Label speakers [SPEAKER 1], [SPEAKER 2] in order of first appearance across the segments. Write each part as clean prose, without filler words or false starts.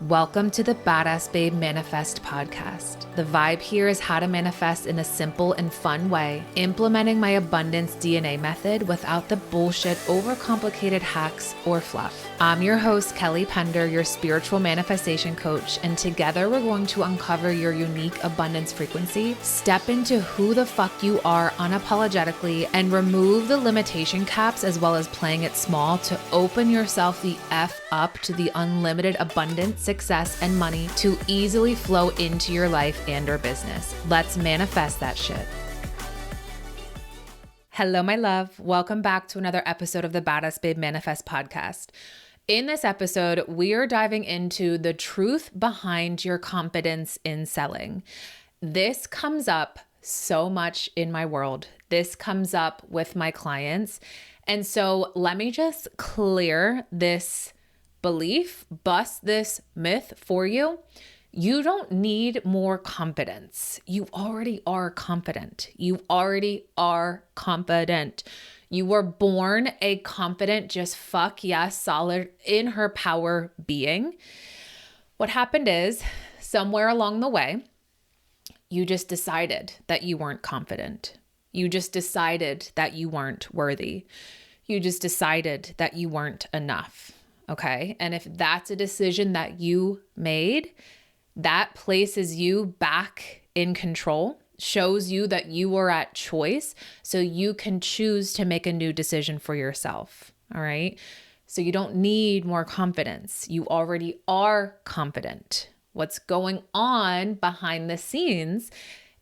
[SPEAKER 1] Welcome to the Badass Babe Manifest podcast. The vibe here is how to manifest in a simple and fun way, implementing my abundance DNA method without the bullshit, overcomplicated hacks or fluff. I'm your host, Kelly Pender, your spiritual manifestation coach, and together we're going to uncover your unique abundance frequency, step into who the fuck you are unapologetically, and remove the limitation caps as well as playing it small to open yourself the F up to the unlimited abundance, success, and money to easily flow into your life and or business. Let's manifest that shit. Hello, my love. Welcome back to another episode of the Badass Babe Manifest podcast. In this episode, we are diving into the truth behind your confidence in selling. This comes up so much in my world. This comes up with my clients. And so let me just clear this belief, bust this myth for you. You don't need more confidence. You already are confident. You already are confident. You were born a confident, just fuck yes, solid in her power being. What happened is somewhere along the way, you just decided that you weren't confident. You just decided that you weren't worthy. You just decided that you weren't enough. Okay. And if that's a decision that you made, that places you back in control, shows you that you are at choice. So you can choose to make a new decision for yourself. All right. So you don't need more confidence. You already are confident. What's going on behind the scenes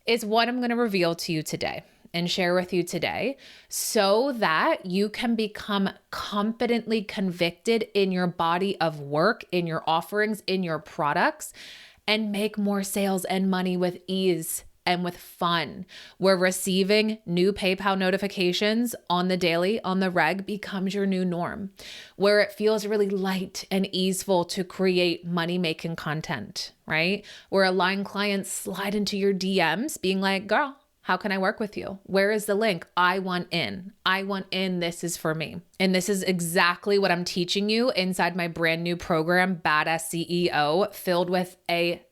[SPEAKER 1] is what I'm going to reveal to you today and share with you today so that you can become confidently convicted in your body of work, in your offerings, in your products, and make more sales and money with ease and with fun, where receiving new PayPal notifications on the daily, on the reg becomes your new norm, where it feels really light and easeful to create money-making content, right? Where aligned clients slide into your DMs being like, girl, how can I work with you? Where is the link? I want in. I want in. This is for me. And this is exactly what I'm teaching you inside my brand new program, Badass CEO, filled with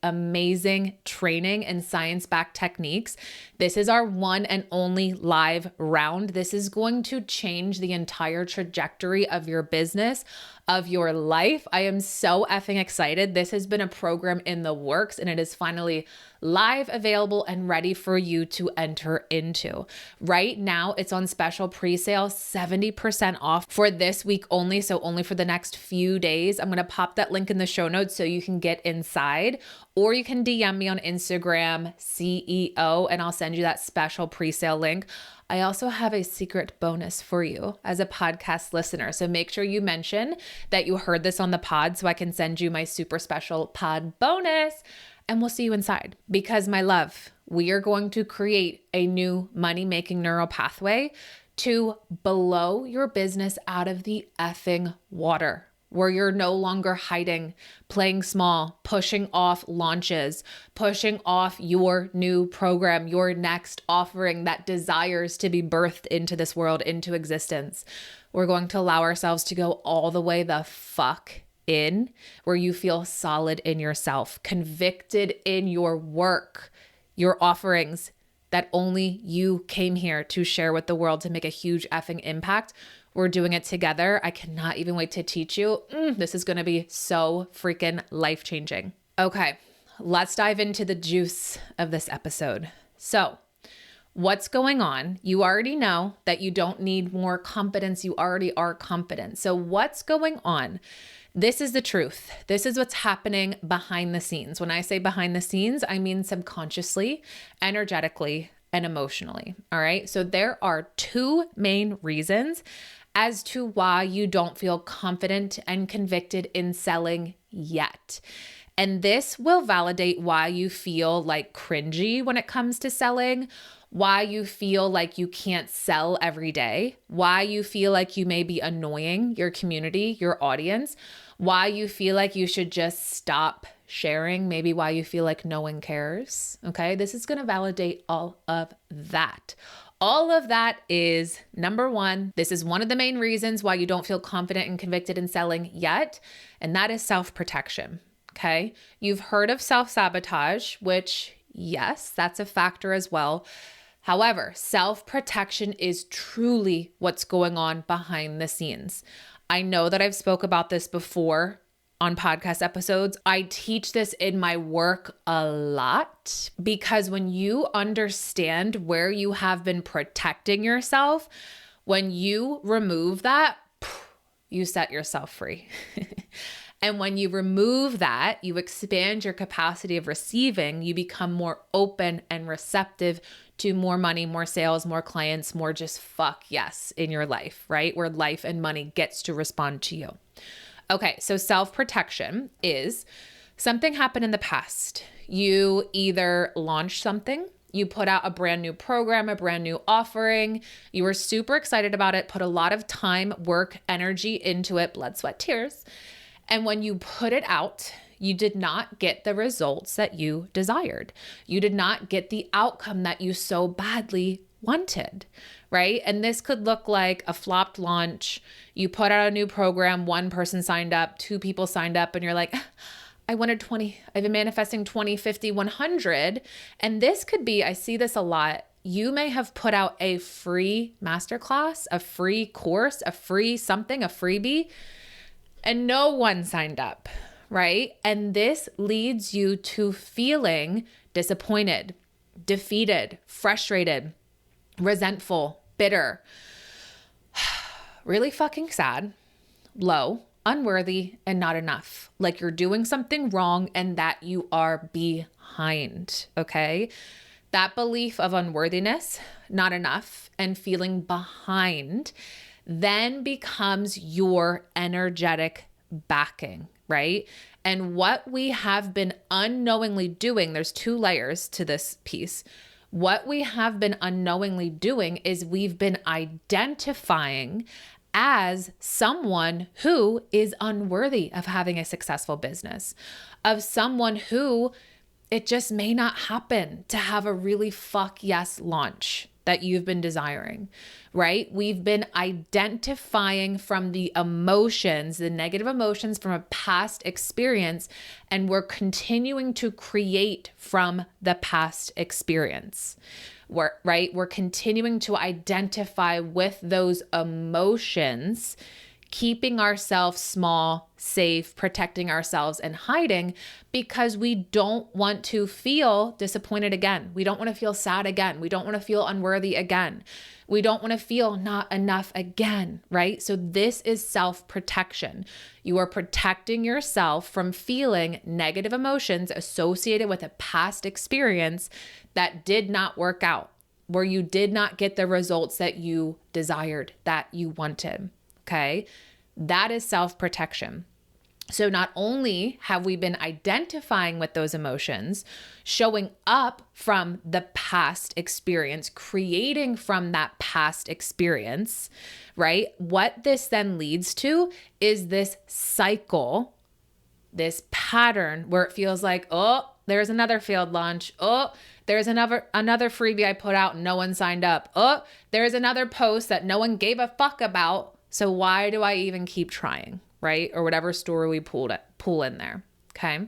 [SPEAKER 1] amazing training and science-backed techniques. This is our one and only live round. This is going to change the entire trajectory of your business, of your life. I am so effing excited. This has been a program in the works and it is finally live, available, and ready for you to enter into. Right now, it's on special pre-sale, 70% off for this week only. So only for the next few days. I'm going to pop that link in the show notes so you can get inside, or you can DM me on Instagram, CEO, and I'll send you that special pre-sale link. I also have a secret bonus for you as a podcast listener. So make sure you mention that you heard this on the pod so I can send you my super special pod bonus. And we'll see you inside because, my love, we are going to create a new money-making neural pathway to blow your business out of the effing water, where you're no longer hiding, playing small, pushing off launches, pushing off your new program, your next offering that desires to be birthed into this world, into existence. We're going to allow ourselves to go all the way the fuck in, where you feel solid in yourself, convicted in your work, your offerings that only you came here to share with the world to make a huge effing impact. We're doing it together. I cannot even wait to teach you. This is going to be so freaking life-changing. Okay, let's dive into the juice of this episode. So, what's going on? You already know that you don't need more confidence. You already are confident. So what's going on? This is the truth. This is what's happening behind the scenes. When I say behind the scenes, I mean subconsciously, energetically, and emotionally. All right. So there are two main reasons as to why you don't feel confident and convicted in selling yet. And this will validate why you feel like cringy when it comes to selling, why you feel like you can't sell every day, why you feel like you may be annoying your community, your audience, why you feel like you should just stop sharing, maybe why you feel like no one cares. Okay, this is going to validate all of that. All of that is number one. This is one of the main reasons why you don't feel confident and convicted in selling yet, and that is self-protection. Okay. You've heard of self-sabotage, which yes, that's a factor as well. However, self-protection is truly what's going on behind the scenes. I know that I've spoke about this before on podcast episodes. I teach this in my work a lot because when you understand where you have been protecting yourself, when you remove that, you set yourself free. And when you remove that, you expand your capacity of receiving, you become more open and receptive to more money, more sales, more clients, more just fuck yes in your life, right? Where life and money gets to respond to you. Okay, so self-protection is something happened in the past. You either launched something, you put out a brand new program, a brand new offering, you were super excited about it, put a lot of time, work, energy into it, blood, sweat, tears. And when you put it out, you did not get the results that you desired. You did not get the outcome that you so badly wanted, right? And this could look like a flopped launch. You put out a new program, one person signed up, two people signed up, and you're like, I wanted 20. I've been manifesting 20, 50, 100. And this could be, I see this a lot. You may have put out a free masterclass, a free course, a free something, a freebie, and no one signed up, right? And this leads you to feeling disappointed, defeated, frustrated, resentful, bitter, really fucking sad, low, unworthy, and not enough. Like you're doing something wrong and that you are behind, okay? That belief of unworthiness, not enough, and feeling behind then becomes your energetic backing, right? And what we have been unknowingly doing, there's two layers to this piece. What we have been unknowingly doing is we've been identifying as someone who is unworthy of having a successful business, of someone who it just may not happen to have a really fuck yes launch that you've been desiring, right? We've been identifying from the emotions, the negative emotions from a past experience, and we're continuing to create from the past experience. We're continuing to identify with those emotions, keeping ourselves small, safe, protecting ourselves and hiding because we don't want to feel disappointed again. We don't want to feel sad again. We don't want to feel unworthy again. We don't want to feel not enough again, right? So this is self-protection. You are protecting yourself from feeling negative emotions associated with a past experience that did not work out, where you did not get the results that you desired, that you wanted. Okay, that is self-protection. So not only have we been identifying with those emotions, showing up from the past experience, creating from that past experience, right? What this then leads to is this cycle, this pattern where it feels like, oh, there's another failed launch. Oh, there's another freebie I put out and no one signed up. Oh, there's another post that no one gave a fuck about. So why do I even keep trying, right? Or whatever story we pull in there, okay?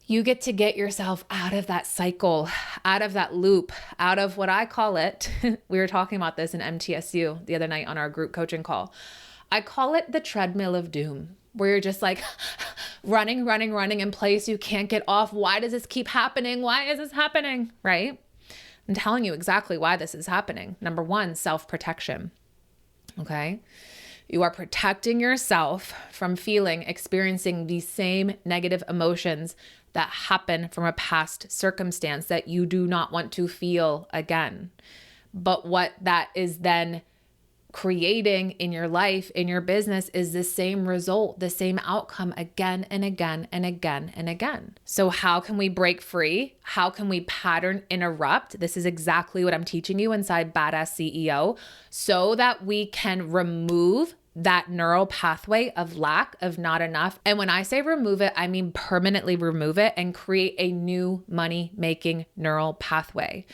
[SPEAKER 1] You get to get yourself out of that cycle, out of that loop, out of what I call it. We were talking about this in MTSU the other night on our group coaching call. I call it the treadmill of doom, where you're just like running in place. You can't get off. Why does this keep happening? Why is this happening, right? I'm telling you exactly why this is happening. Number one, self-protection. Okay. You are protecting yourself from experiencing these same negative emotions that happen from a past circumstance that you do not want to feel again. But what that is then creating in your life, in your business, is the same result, the same outcome again and again and again and again. So how can we break free? How can we pattern interrupt? This is exactly what I'm teaching you inside Badass CEO, so that we can remove that neural pathway of lack, of not enough. And when I say remove it, I mean permanently remove it and create a new money-making neural pathway,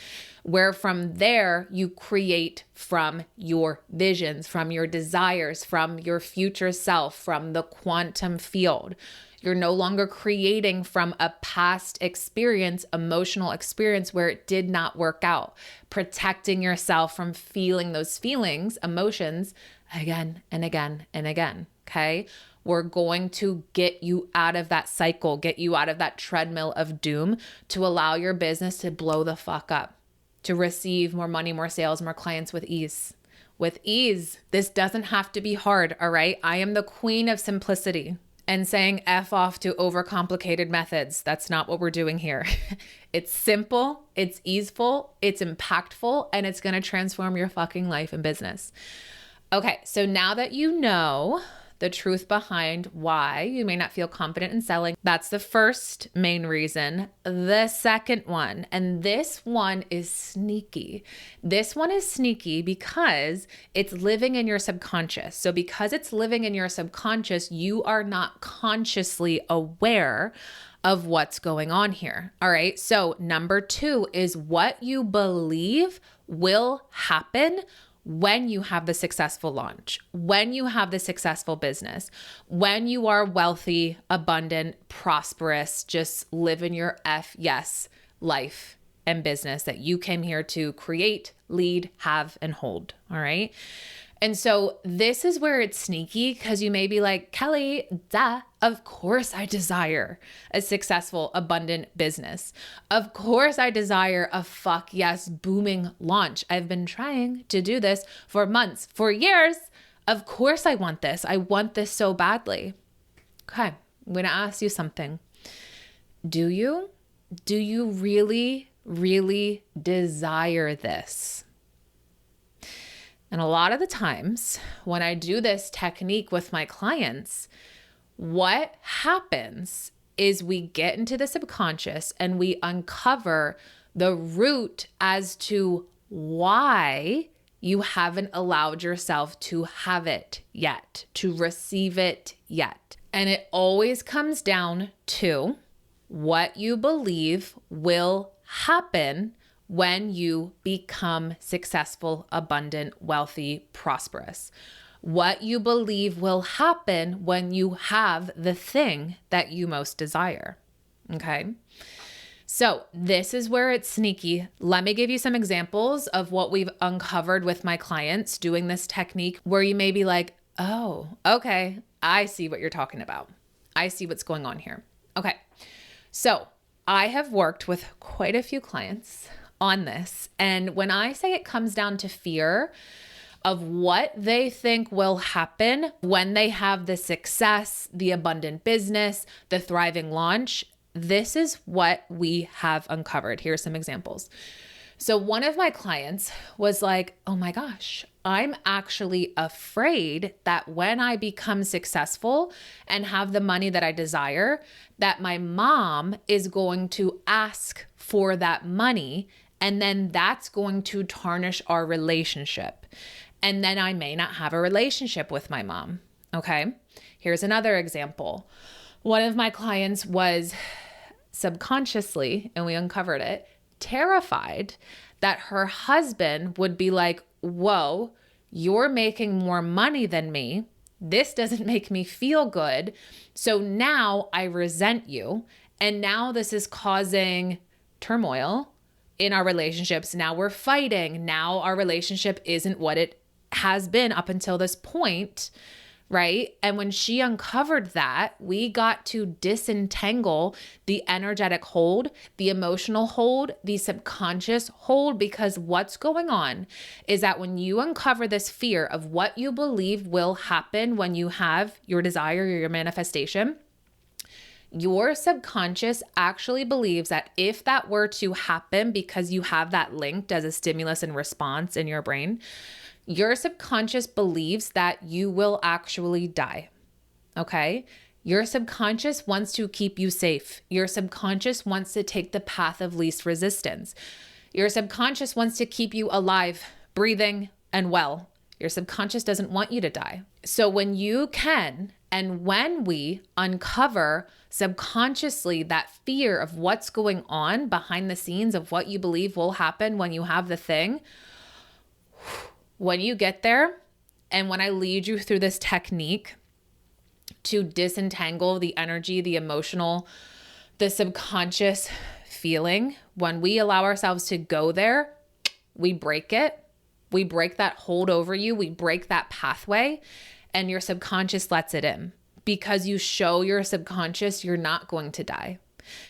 [SPEAKER 1] where from there you create from your visions, from your desires, from your future self, from the quantum field. You're no longer creating from a past experience, emotional experience where it did not work out, protecting yourself from feeling those feelings, emotions again and again and again. Okay. We're going to get you out of that cycle, get you out of that treadmill of doom to allow your business to blow the fuck up, to receive more money, more sales, more clients with ease. With ease. This doesn't have to be hard. All right. I am the queen of simplicity. And saying F off to overcomplicated methods. That's not what we're doing here. It's simple, it's easeful, it's impactful, and it's going to transform your fucking life and business. Okay, so now that you know the truth behind why you may not feel confident in selling, that's the first main reason. The second one, and this one is sneaky. This one is sneaky because it's living in your subconscious. So because it's living in your subconscious, you are not consciously aware of what's going on here. All right. So number 2 is what you believe will happen when you have the successful launch, when you have the successful business, when you are wealthy, abundant, prosperous, just living your yes life and business that you came here to create, lead, have, and hold. All right. And so this is where it's sneaky because you may be like, Kelly, duh, of course I desire a successful, abundant business. Of course I desire a fuck yes, booming launch. I've been trying to do this for months, for years. Of course I want this. I want this so badly. Okay, I'm going to ask you something. Do you really, really desire this? And a lot of the times when I do this technique with my clients, what happens is we get into the subconscious and we uncover the root as to why you haven't allowed yourself to have it yet, to receive it yet. And it always comes down to what you believe will happen when you become successful, abundant, wealthy, prosperous. What you believe will happen when you have the thing that you most desire. Okay. So this is where it's sneaky. Let me give you some examples of what we've uncovered with my clients doing this technique where you may be like, oh, okay, I see what you're talking about. I see what's going on here. Okay. So I have worked with quite a few clients on this. And when I say it comes down to fear of what they think will happen when they have the success, the abundant business, the thriving launch, this is what we have uncovered. Here are some examples. So one of my clients was like, oh my gosh, I'm actually afraid that when I become successful and have the money that I desire, that my mom is going to ask for that money. And then that's going to tarnish our relationship. And then I may not have a relationship with my mom. Okay. Here's another example. One of my clients was subconsciously, and we uncovered it, terrified that her husband would be like, whoa, you're making more money than me. This doesn't make me feel good. So now I resent you. And now this is causing turmoil in our relationships. Now we're fighting. Now our relationship isn't what it has been up until this point, right? And when she uncovered that, we got to disentangle the energetic hold, the emotional hold, the subconscious hold, because what's going on is that when you uncover this fear of what you believe will happen when you have your desire or your manifestation, your subconscious actually believes that if that were to happen, because you have that linked as a stimulus and response in your brain, your subconscious believes that you will actually die. Okay? Your subconscious wants to keep you safe. Your subconscious wants to take the path of least resistance. Your subconscious wants to keep you alive, breathing, and well. Your subconscious doesn't want you to die. So when you can, and when we uncover subconsciously that fear of what's going on behind the scenes of what you believe will happen when you have the thing, when you get there, and when I lead you through this technique, to disentangle the energy, the emotional, the subconscious feeling. When we allow ourselves to go there, we break it. We break that hold over you. We break that pathway, and your subconscious lets it in, because you show your subconscious you're not going to die.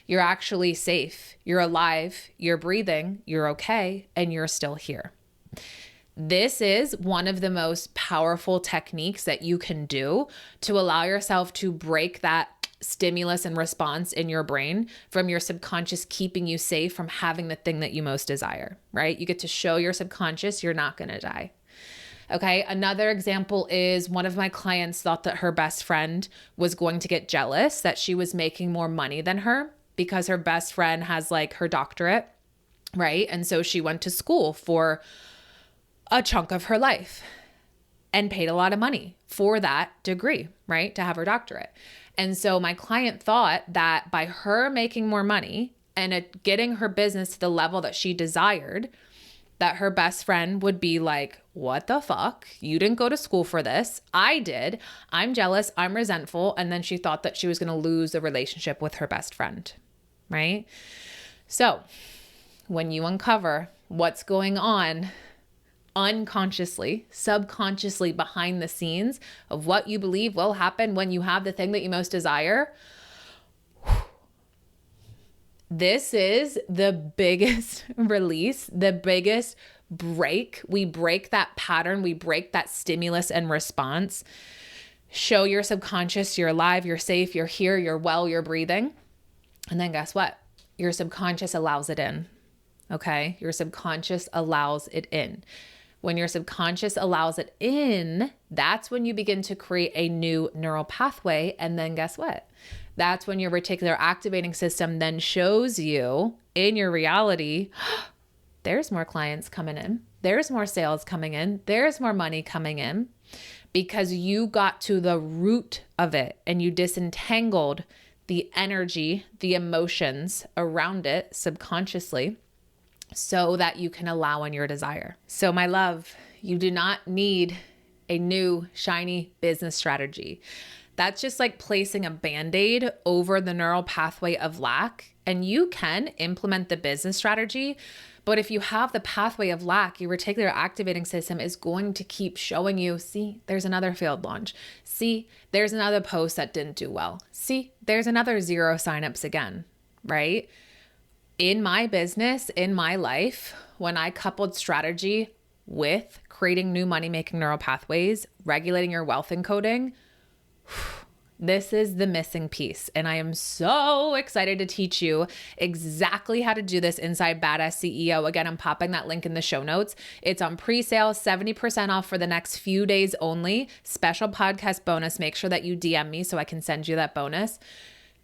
[SPEAKER 1] You're actually safe. You're alive. You're breathing. You're okay. And you're still here. This is one of the most powerful techniques that you can do to allow yourself to break that stimulus and response in your brain from your subconscious keeping you safe from having the thing that you most desire, right? You get to show your subconscious you're not going to die. Okay. Another example is one of my clients thought that her best friend was going to get jealous that she was making more money than her because her best friend has like her doctorate, right? And so she went to school for a chunk of her life and paid a lot of money for that degree, right? To have her doctorate. And so my client thought that by her making more money and getting her business to the level that she desired, that her best friend would be like, what the fuck? You didn't go to school for this. I did. I'm jealous. I'm resentful. And then she thought that she was going to lose the relationship with her best friend, right? So when you uncover what's going on unconsciously, subconsciously behind the scenes of what you believe will happen when you have the thing that you most desire, this is the biggest release, the biggest break. We break that pattern. We break that stimulus and response. Show your subconscious you're alive, you're safe, you're here, you're well, you're breathing. And then guess what? Your subconscious allows it in. Okay? Your subconscious allows it in. When your subconscious allows it in, that's when you begin to create a new neural pathway. And then guess what? That's when your reticular activating system then shows you in your reality, there's more clients coming in. There's more sales coming in. There's more money coming in, because you got to the root of it and you disentangled the energy, the emotions around it subconsciously, so that you can allow in your desire. So my love, you do not need a new shiny business strategy. That's just like placing a Band-Aid over the neural pathway of lack. And you can implement the business strategy, but if you have the pathway of lack, your reticular activating system is going to keep showing you, see, there's another failed launch. See, there's another post that didn't do well. See, there's another 0 signups again, right? In my business, in my life, when I coupled strategy with creating new money-making neural pathways, regulating your wealth encoding, this is the missing piece. And I am so excited to teach you exactly how to do this inside Badass CEO. Again, I'm popping that link in the show notes. It's on pre-sale, 70% off for the next few days only. Special podcast bonus. Make sure that you DM me so I can send you that bonus.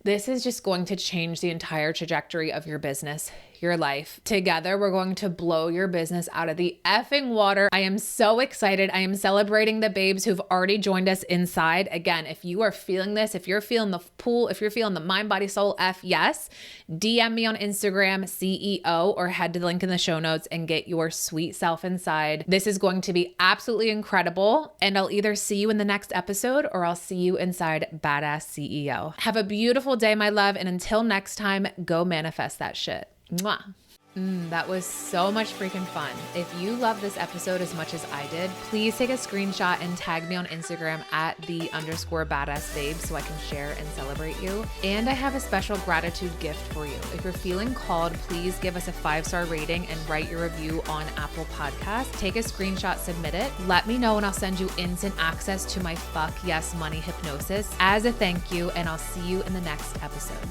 [SPEAKER 1] This is just going to change the entire trajectory of your business, your life. Together, we're going to blow your business out of the effing water. I am so excited. I am celebrating the babes who've already joined us inside. Again, if you are feeling this, if you're feeling the pull, if you're feeling the mind, body, soul, yes, DM me on Instagram, CEO, or head to the link in the show notes and get your sweet self inside. This is going to be absolutely incredible. And I'll either see you in the next episode or I'll see you inside Badass CEO. Have a beautiful day, my love. And until next time, go manifest that shit. Mwah. That was so much freaking fun. If you love this episode as much as I did, please take a screenshot and tag me on Instagram at @the_badassbabe so I can share and celebrate you. And I have a special gratitude gift for you. If you're feeling called, please give us a 5-star rating and write your review on Apple Podcasts. Take a screenshot, submit it. Let me know and I'll send you instant access to my Fuck Yes Money hypnosis as a thank you. And I'll see you in the next episode.